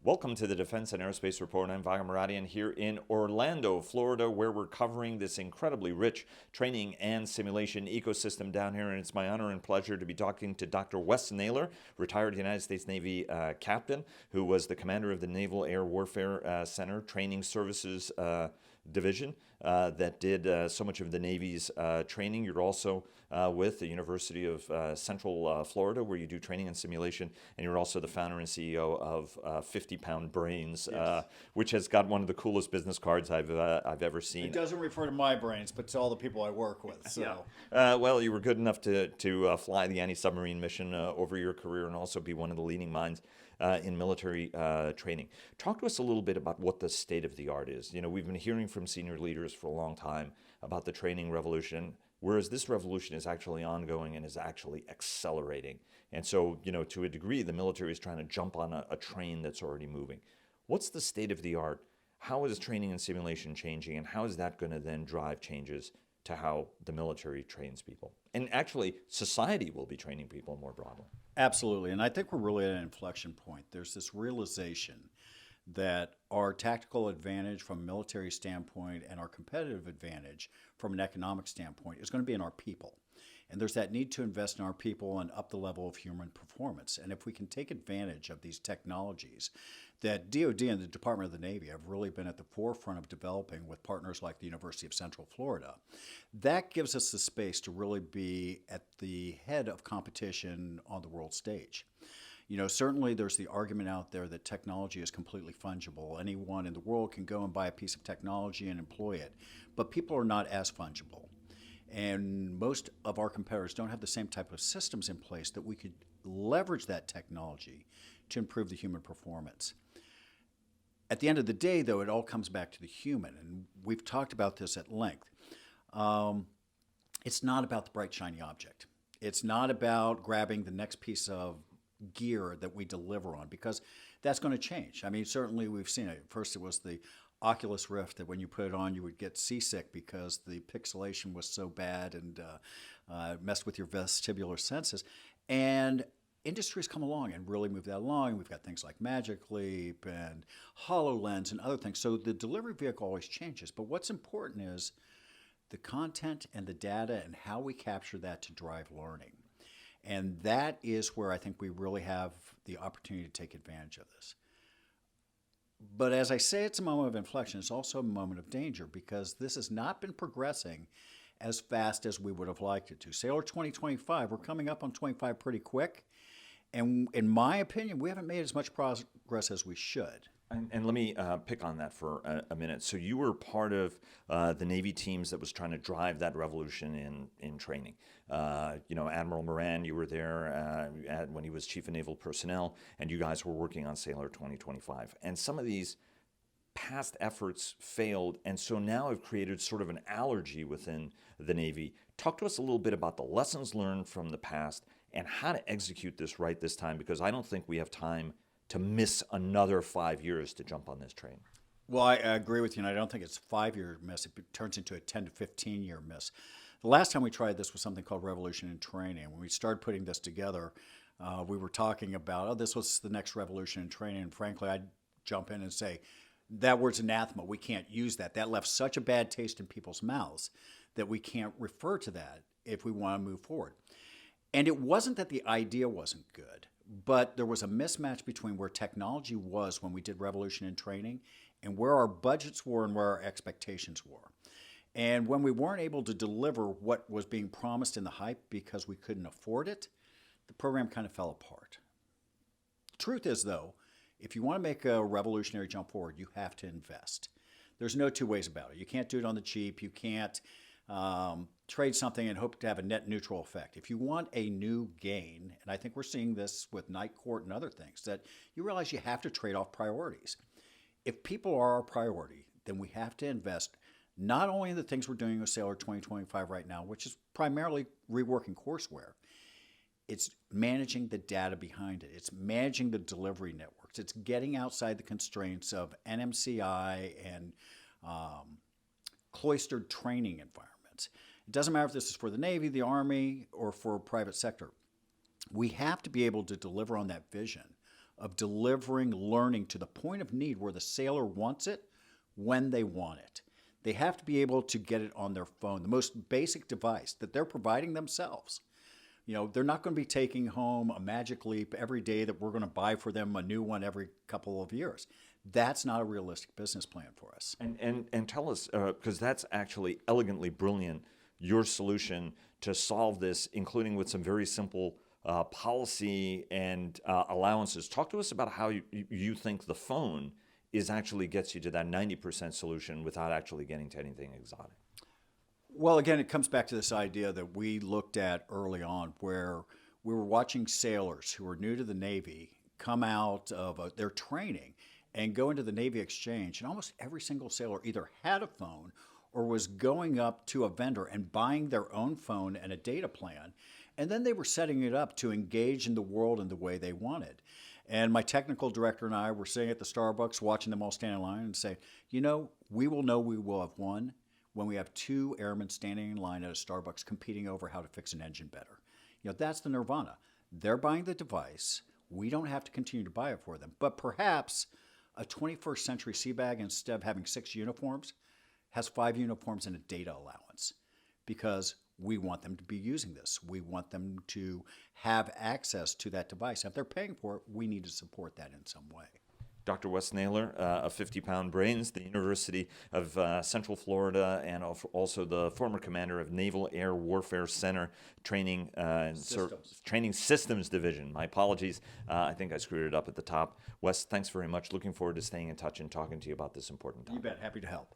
Welcome to the Defense and Aerospace Report. I'm Vaga Muradian here in Orlando, Florida, where we're covering this incredibly rich training and simulation ecosystem down here. And it's my honor and pleasure to be talking to Dr. Wes Naylor, retired United States Navy captain, who was the commander of the Naval Air Warfare Center Training Services Division that did so much of the Navy's training. You're also with the University of Central Florida, where you do training and simulation, and you're also the founder and CEO of 50-Pound Brains, Yes. which has got one of the coolest business cards I've ever seen. It doesn't refer to my brains, but to all the people I work with. So, Well, you were good enough to fly the anti-submarine mission over your career and also be one of the leading minds in military training. Talk to us a little bit about what the state of the art is. You know, we've been hearing from senior leaders for a long time about the training revolution, whereas this revolution is actually ongoing and is actually accelerating. And so, you know, to a degree, the military is trying to jump on a train that's already moving. What's the state of the art? How is training and simulation changing, and how is that going to then drive changes to how the military trains people? And actually, society will be training people more broadly. absolutely. And I think we're really at an inflection point. There's this realization that our tactical advantage from a military standpoint and our competitive advantage from an economic standpoint is going to be in our people. And there's that need to invest in our people and up the level of human performance. And if we can take advantage of these technologies that DoD and the Department of the Navy have really been at the forefront of developing with partners like the University of Central Florida, that gives us the space to really be at the head of competition on the world stage. You know, certainly there's the argument out there that technology is completely fungible. Anyone in the world can go and buy a piece of technology and employ it, but people are not as fungible. And most of our competitors don't have the same type of systems in place that we could leverage that technology to improve the human performance. At the end of the day, though, it all comes back to the human, and we've talked about this at length. It's not about the bright, shiny object. It's not about grabbing the next piece of gear that we deliver on, because that's going to change. I mean, certainly we've seen it. First, it was the Oculus Rift that when you put it on, you would get seasick because the pixelation was so bad and messed with your vestibular senses. And industry's come along and really moved that along. We've got things like Magic Leap and HoloLens and other things. So the delivery vehicle always changes. But what's important is the content and the data and how we capture that to drive learning. And that is where I think we really have the opportunity to take advantage of this. But as I say, it's a moment of inflection. It's also a moment of danger because this has not been progressing as fast as we would have liked it to. Sailor 2025, we're coming up on 25 pretty quick. And in my opinion, we haven't made as much progress as we should. And let me pick on that for a minute. So you were part of the Navy teams that was trying to drive that revolution in training. You know, Admiral Moran, you were there when he was Chief of Naval Personnel, and you guys were working on Sailor 2025. And some of these past efforts failed, and so now have created sort of an allergy within the Navy. Talk to us a little bit about the lessons learned from the past and how to execute this right this time, because I don't think we have time to miss another 5 years to jump on this train. Well, I agree with you, and I don't think it's a 5-year miss. It turns into a 10 to 15-year miss. The last time we tried this was something called Revolution in Training. When we started putting this together, we were talking about, oh, this was the next revolution in training. And frankly, I'd jump in and say, that word's anathema. We can't use that. That left such a bad taste in people's mouths that we can't refer to that if we want to move forward. And it wasn't that the idea wasn't good, but there was a mismatch between where technology was when we did Revolution in Training and where our budgets were and where our expectations were. And when we weren't able to deliver what was being promised in the hype because we couldn't afford it, the program kind of fell apart. Truth is, though, if you want to make a revolutionary jump forward, you have to invest. There's no two ways about it. You can't do it on the cheap. You can't trade something and hope to have a net neutral effect. If you want a new gain, and I think we're seeing this with Night Court and other things, that you realize you have to trade off priorities. If people are our priority, then we have to invest not only in the things we're doing with Sailor 2025 right now, which is primarily reworking courseware, it's managing the data behind it. It's managing the delivery networks. It's getting outside the constraints of NMCI and cloistered training environments. It doesn't matter if this is for the Navy, the Army, or for private sector. We have to be able to deliver on that vision of delivering learning to the point of need where the sailor wants it when they want it. They have to be able to get it on their phone, the most basic device that they're providing themselves. They're not going to be taking home a Magic Leap every day that we're going to buy for them a new one every couple of years. That's not a realistic business plan for us. And tell us, because that's actually elegantly brilliant, your solution to solve this, including with some very simple policy and allowances. Talk to us about how you think the phone actually gets you to that 90% solution without actually getting to anything exotic. Well, again, it comes back to this idea that we looked at early on where we were watching sailors who were new to the Navy come out of their training and go into the Navy exchange. And almost every single sailor either had a phone or was going up to a vendor and buying their own phone and a data plan. And then they were setting it up to engage in the world in the way they wanted. And my technical director and I were sitting at the Starbucks watching them all stand in line and say, we will know we will have won when we have two airmen standing in line at a Starbucks competing over how to fix an engine better. That's the nirvana. They're buying the device. We don't have to continue to buy it for them. But perhaps a 21st century sea bag, instead of having 6 uniforms, has 5 uniforms and a data allowance because we want them to be using this. We want them to have access to that device. If they're paying for it, we need to support that in some way. Dr. Wes Naylor of 50-Pound Brains, the University of Central Florida, and also the former commander of Naval Air Warfare Center Training Training Systems Division. My apologies. I think I screwed it up at the top. Wes, thanks very much. Looking forward to staying in touch and talking to you about this important topic. You bet. Happy to help.